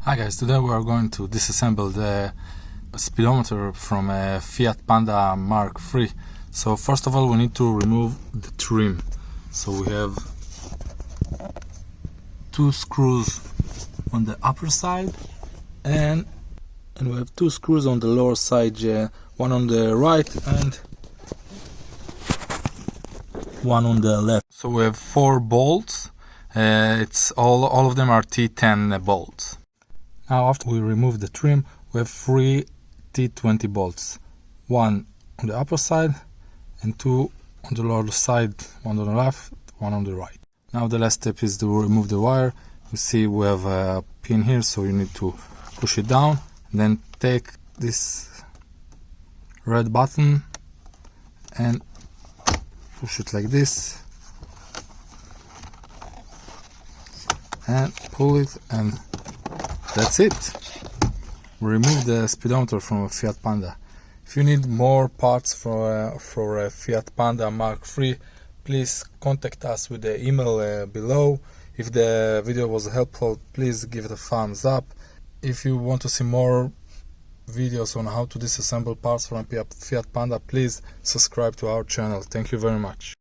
Hi guys, today we are going to disassemble the speedometer from a Fiat Panda MK3. So first of all we need to remove the trim. So we have two screws on the upper side and we have two screws on the lower side, one on the right and one on the left. So we have 4 bolts. It's all of them are T10 bolts. Now after we remove the trim, we have 3 T20 bolts, one on the upper side and 2 on the lower side, one on the left, one on the right. Now the last step is to remove the wire. You see we have a pin here, so you need to push it down and then take this red button and push it like this and pull it, and that's it. We removed the speedometer from a Fiat Panda. If you need more parts for a Fiat Panda MK3, please contact us with the email below. If the video was helpful, please give it a thumbs up. If you want to see more videos on how to disassemble parts from a Fiat Panda, please subscribe to our channel. Thank you very much.